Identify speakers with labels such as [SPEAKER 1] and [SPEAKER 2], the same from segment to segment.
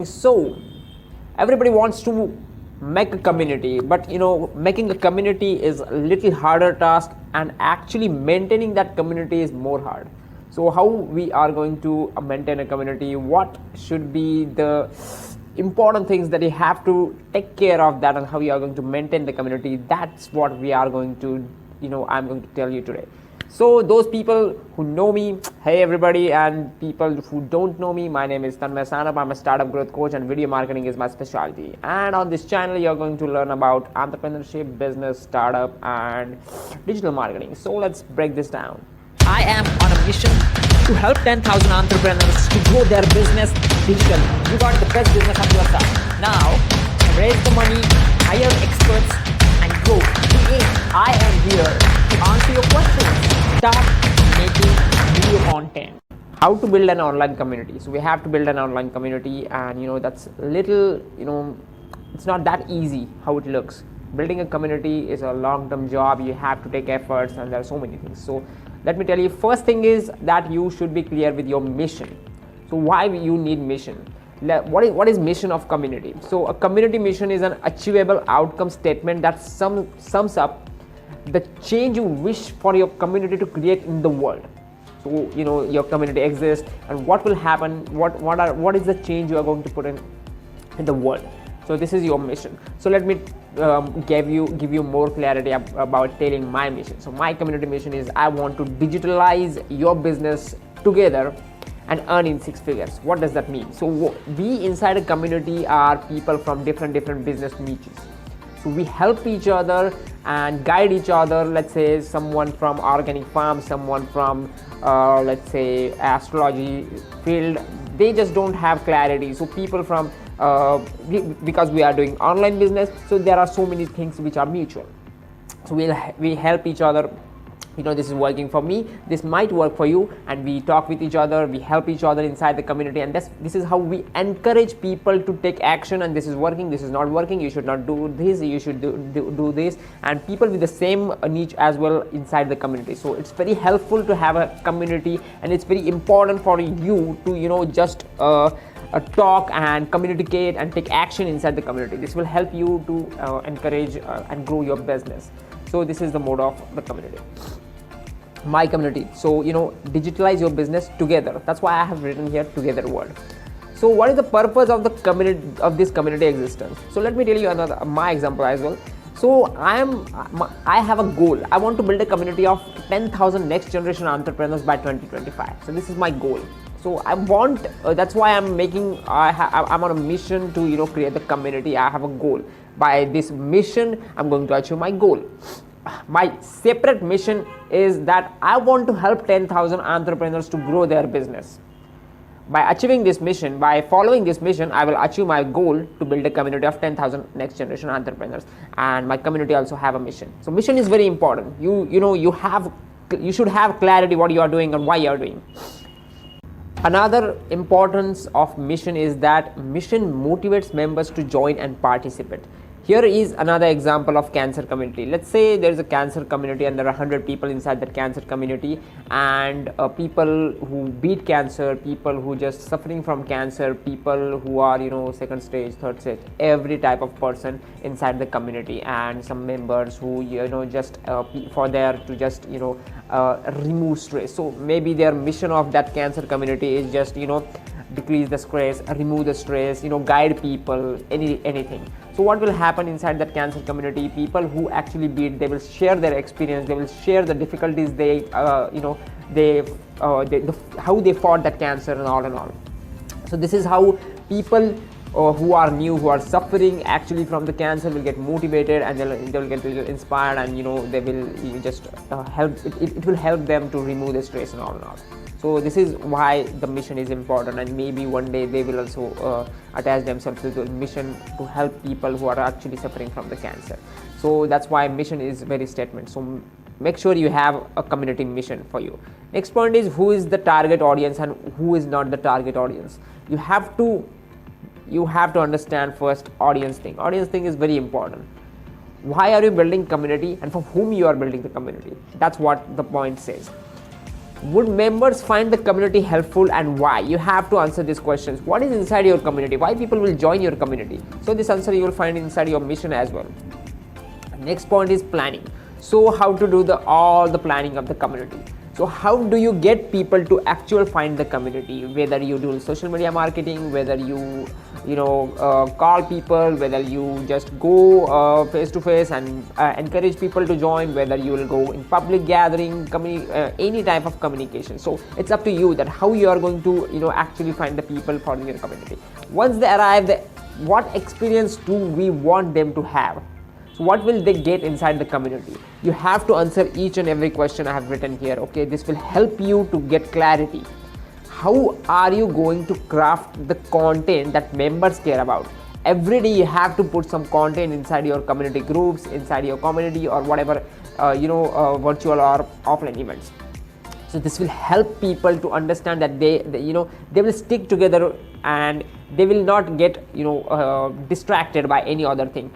[SPEAKER 1] So everybody wants to make a community, but making a community is a little harder task, and actually maintaining that community is more hard. So how we are going to maintain a community, what should be the important things that you have to take care of that, and how you are going to maintain the community, that's what we are going to I'm going to tell you today. So those people who know me, hey everybody, and people who don't know me, my name is Tanmay Sanap. I'm a startup growth coach and video marketing is my specialty. And on this channel, you're going to learn about entrepreneurship, business, startup, and digital marketing. So let's break this down.
[SPEAKER 2] I am on a mission to help 10,000 entrepreneurs to grow their business digitally. You got the best business of your time. Now, raise the money, hire experts, and grow. I am here to answer your questions. Start making video content.
[SPEAKER 1] How to build an online community? So we have to build an online community, and that's little, it's not that easy how it looks. Building a community is a long-term job. You have to take efforts, and there are so many things. So let me tell you, first thing is that you should be clear with your mission. So why you need mission? What is mission of community? So a community mission is an achievable outcome statement that sums up the change you wish for your community to create in the world. So your community exists, and what will happen, what is the change you are going to put in the world. So this is your mission. So let me give you more clarity about telling my mission. So my community mission is, I want to digitalize your business together and earn in 6 figures. What does that mean? So we inside a community are people from different business niches. So we help each other and guide each other. Let's say someone from organic farm, someone from let's say astrology field, they just don't have clarity. So people from because we are doing online business, so there are so many things which are mutual. So we help each other. This is working for me, this might work for you, and we talk with each other, we help each other inside the community, and this is how we encourage people to take action. And this is working, this is not working, you should not do this, you should do this, and people with the same niche as well inside the community. So it's very helpful to have a community, and it's very important for you to just talk and communicate and take action inside the community. This will help you to encourage and grow your business. So this is the mode of the community. My community. So digitalize your business together. That's why I have written here together word. So what is the purpose of the community, of this community existence? So let me tell you my example as well. So I have a goal. I want to build a community of 10,000 next generation entrepreneurs by 2025. So this is my goal. So I want that's why I'm on a mission to create the community. I have a goal. By this mission, I'm going to achieve my goal. My separate mission is that I want to help 10,000 entrepreneurs to grow their business. By achieving this mission, by following this mission, I will achieve my goal to build a community of 10,000 next generation entrepreneurs. And my community also have a mission. So mission is very important. You should have clarity what you are doing and why you are doing. Another importance of mission is that mission motivates members to join and participate. Here is another example of cancer community. Let's say there is a cancer community and there are 100 people inside that cancer community, and people who beat cancer, people who just suffering from cancer, people who are second stage, third stage, every type of person inside the community, and some members who just for there to just remove stress. So maybe their mission of that cancer community is just decrease the stress, remove the stress, guide people, anything. So what will happen inside that cancer community? People who actually beat, they will share their experience, they will share the difficulties how they fought that cancer and all. So this is how people who are new, who are suffering actually from the cancer, will get motivated, and they will get inspired, and they will just help. It will help them to remove the stress and all. So this is why the mission is important, and maybe one day they will also attach themselves to the mission to help people who are actually suffering from the cancer. So that's why mission is very statement. So make sure you have a community mission for you. Next point is, who is the target audience and who is not the target audience. You have to understand first audience thing. Audience thing is very important. Why are you building community, and for whom you are building the community? That's what the point says. Would members find the community helpful, and why? You have to answer these questions. What is inside your community? Why people will join your community? So this answer you will find inside your mission as well. Next point is planning. So how to do all the planning of the community. So how do you get people to actually find the community? Whether you do social media marketing, whether you call people, whether you just go face to face and encourage people to join, whether you will go in public gathering, any type of communication. So it's up to you that how you are going to actually find the people for your community. Once they arrive, what experience do we want them to have? So what will they get inside the community? You have to answer each and every question I have written here. Okay, this will help you to get clarity. How are you going to craft the content that members care about? Every day you have to put some content inside your community groups, inside your community, or whatever virtual or offline events. So this will help people to understand that they will stick together and they will not get distracted by any other thing.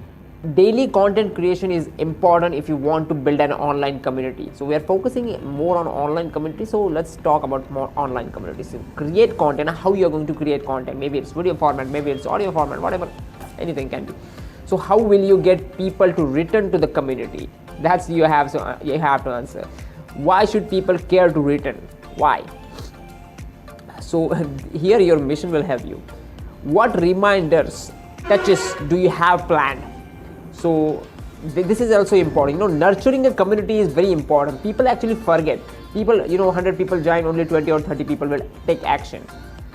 [SPEAKER 1] Daily content creation is important if you want to build an online community. So we are focusing more on online community. So let's talk about more online communities. So create content. How you are going to create content? Maybe it's video format, maybe it's audio format, whatever, anything can be. So how will you get people to return to the community? That's you have to answer. Why should people care to return? Why? So here your mission will help you. What reminders, touches do you have planned? So this is also important. Nurturing a community is very important. People actually forget. People, 100 people join, only 20 or 30 people will take action.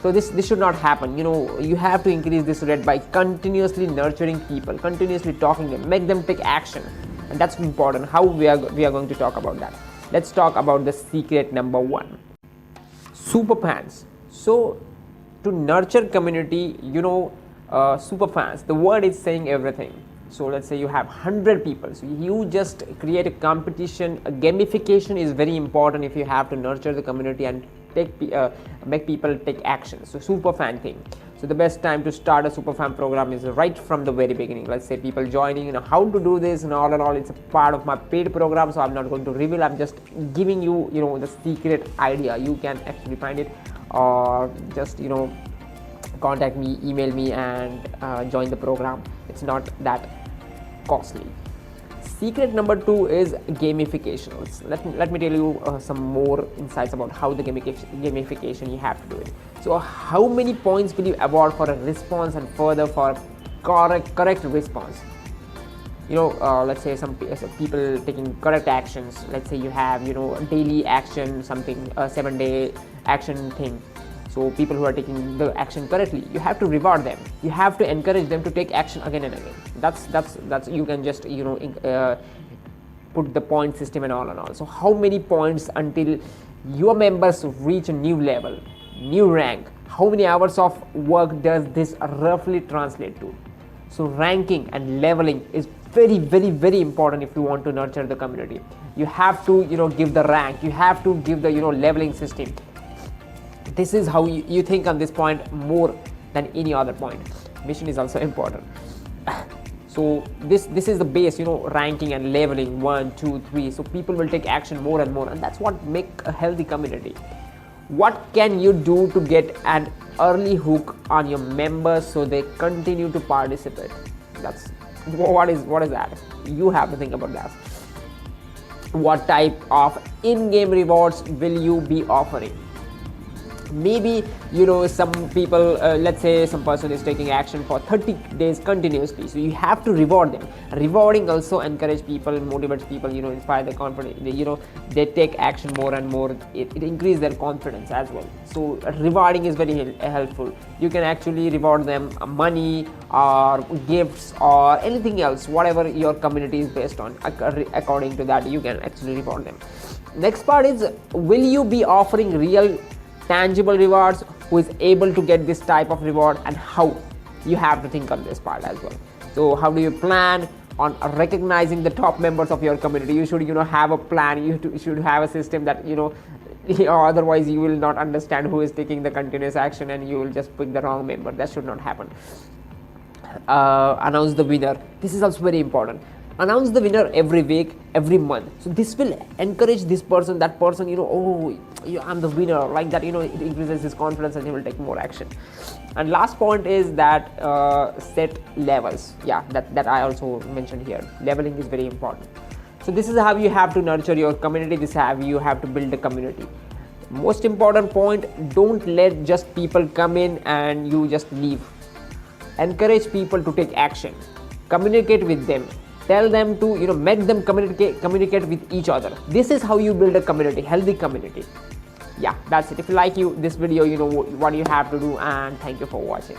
[SPEAKER 1] So this should not happen. You have to increase this rate by continuously nurturing people, continuously talking them, make them take action, and that's important. How we are going to talk about that. Let's talk about the secret number 1. Super fans. So to nurture community, super fans. The word is saying everything. So let's say you have 100 people. So you just create a competition. Gamification is very important if you have to nurture the community and make people take action. So super fan thing. So the best time to start a super fan program is right from the very beginning. Let's say people joining, how to do this and all. It's a part of my paid program, so I'm not going to reveal. I'm just giving you, the secret idea. You can actually find it, or just contact me, email me, and join the program. It's not that costly. Secret number 2 is gamification. Let me tell you some more insights about how the gamification you have to do it. So how many points will you award for a response, and further for correct response? Let's say some people taking correct actions. Let's say you have daily action, something 7-day action thing. So people who are taking the action correctly, you have to reward them. You have to encourage them to take action again and again. That's you can just put the point system and all. So how many points until your members reach a new level, new rank? How many hours of work does this roughly translate to? So ranking and leveling is very, very, very important if you want to nurture the community. You have to give the rank. You have to give the leveling system. This is how you think on this point more than any other point. Mission is also important. So this is the base, ranking and leveling 1, 2, 3. So people will take action more and more, and that's what make a healthy community. What can you do to get an early hook on your members so they continue to participate? That's what is that? You have to think about that. What type of in-game rewards will you be offering? Maybe some people, let's say some person is taking action for 30 days continuously, so you have to reward them. Rewarding also encourage people, motivates people, inspire their confidence. They take action more and more. It increases their confidence as well. So rewarding is very helpful. You can actually reward them money or gifts or anything else, whatever your community is based on. According to that, you can actually reward them. Next part is, will you be offering real tangible rewards? Who is able to get this type of reward, and how? You have to think on this part as well. So how do you plan on recognizing the top members of your community? You should have a plan. You should have a system that otherwise you will not understand who is taking the continuous action, and you will just pick the wrong member. That should not happen. Announce the winner. This is also very important. Announce the winner every week, every month. So this will encourage this person, that person, oh, I'm the winner, like that, it increases his confidence and he will take more action. And last point is that set levels. Yeah, that I also mentioned here. Leveling is very important. So this is how you have to nurture your community. This is how you have to build a community. Most important point, don't let just people come in and you just leave. Encourage people to take action. Communicate with them. Tell them to, make them communicate with each other. This is how you build a community, healthy community. Yeah, that's it. If you like this video, you know what you have to do, and thank you for watching.